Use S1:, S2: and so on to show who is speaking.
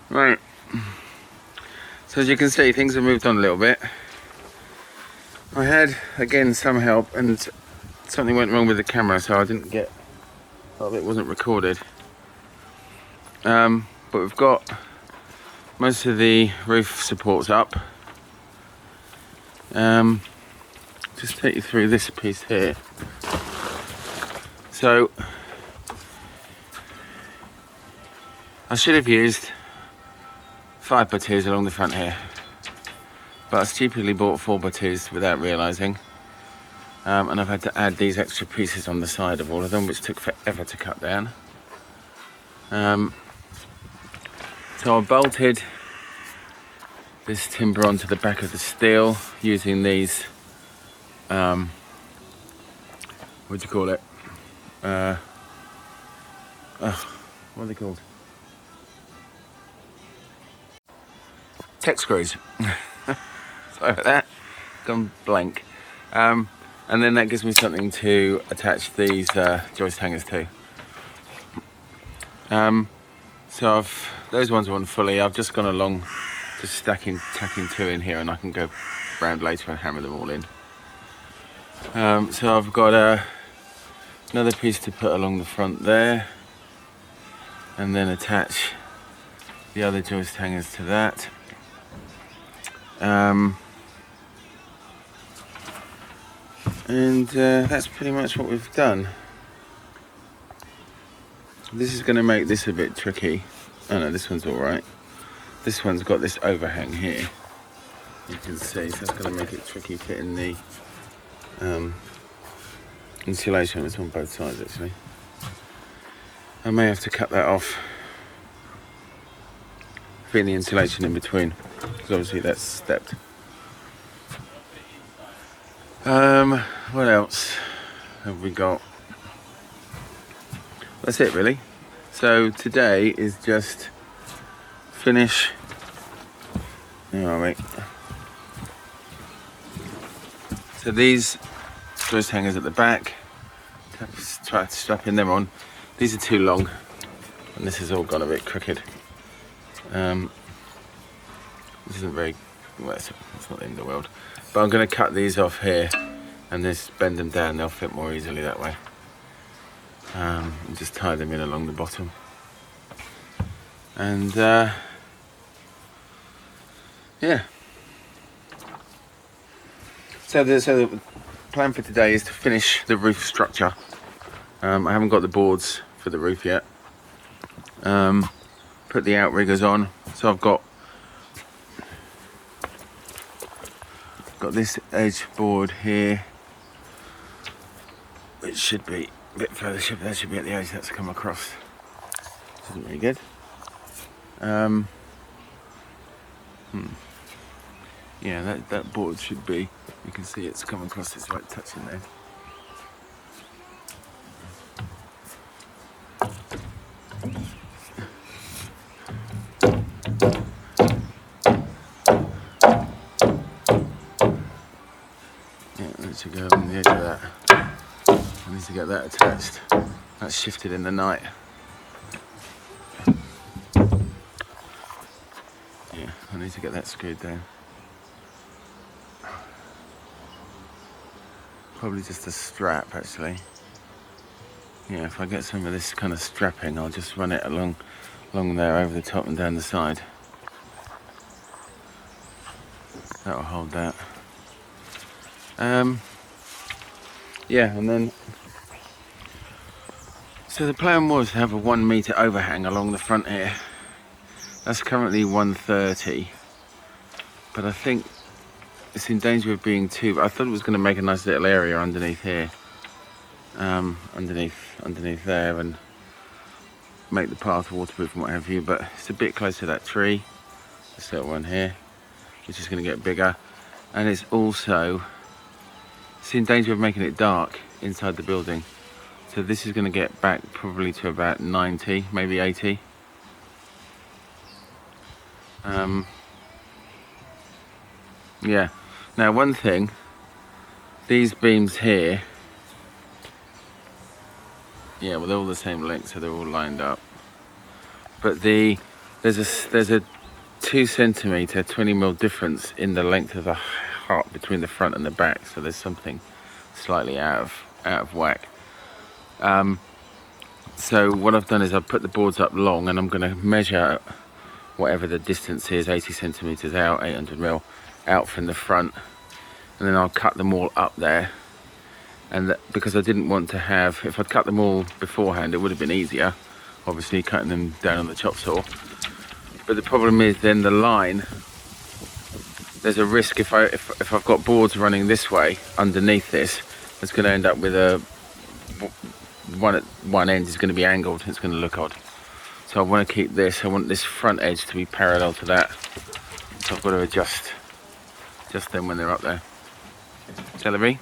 S1: Right, so as you can see, things have moved on a little bit. I had, again, some help and something went wrong with the camera, so I didn't get, it wasn't recorded. But we've got most of the roof supports up. Just take you through this piece here. So I should have used 5x2s along the front here, but I stupidly bought 4x2s without realising, and I've had to add these extra pieces on the side of all of them, which took forever to cut down. So I bolted this timber onto the back of the steel using these, what do you call it? What are they called? Tech screws. Sorry about that, gone blank. And then that gives me something to attach these joist hangers to. So those ones are on fully. I've just gone along, just tacking 2 in here, and I can go round later and hammer them all in. So I've got another piece to put along the front there, and then attach the other joist hangers to that. And that's pretty much what we've done. This is going to make this a bit tricky. Oh no, this one's alright. This one's got this overhang here, you can see, so that's going to make it tricky fitting the insulation. It's on both sides actually. I may have to cut that off, fitting the insulation in between, because obviously that's stepped. What else have we got? That's it really. So today is just finish. Where are we? So these joist hangers at the back, try strapping them on. These are too long, and this has all gone a bit crooked. This isn't very well. It's not the end of the world. But I'm going to cut these off here and just bend them down. They'll fit more easily that way. And just tie them in along the bottom. And yeah. So the plan for today is to finish the roof structure. I haven't got the boards for the roof yet. Put the outriggers on. So I've got this edge board here, which should be a bit further. That should be at the edge. That's come across. This isn't really good. Yeah, that board should be. You can see it's come across. It's right touching there. To go on the edge of that. I need to get that attached. That's shifted in the night. Yeah, I need to get that screwed down. Probably just a strap actually. Yeah, if I get some of this kind of strapping, I'll just run it along there over the top and down the side. That'll hold that. Yeah, and then so the plan was to have a 1 meter overhang along the front here. That's currently 130, but I think it's in danger of being 2. I thought it was going to make a nice little area underneath here, underneath there, and make the path waterproof and what have you. But it's a bit close to that tree, this little one here, which is going to get bigger, and it's also in danger of making it dark inside the building. So this is going to get back probably to about 90, maybe 80. Yeah. Now one thing, these beams here, yeah, well they're all the same length, so they're all lined up. But the there's a 2 centimetre 20mm difference in the length of the heart between the front and the back, so there's something slightly out of whack. So what I've done is I've put the boards up long, and I'm going to measure whatever the distance is, 80 centimetres out, 800mm out from the front, and then I'll cut them all up there. And because I didn't want to have, if I'd cut them all beforehand, it would have been easier, obviously cutting them down on the chop saw. But the problem is then the line, there's a risk if I've got boards running this way underneath this, it's going to end up with a one end is going to be angled, it's going to look odd. So I want to keep this, I want this front edge to be parallel to that, so I've got to adjust them when they're up there. Celery.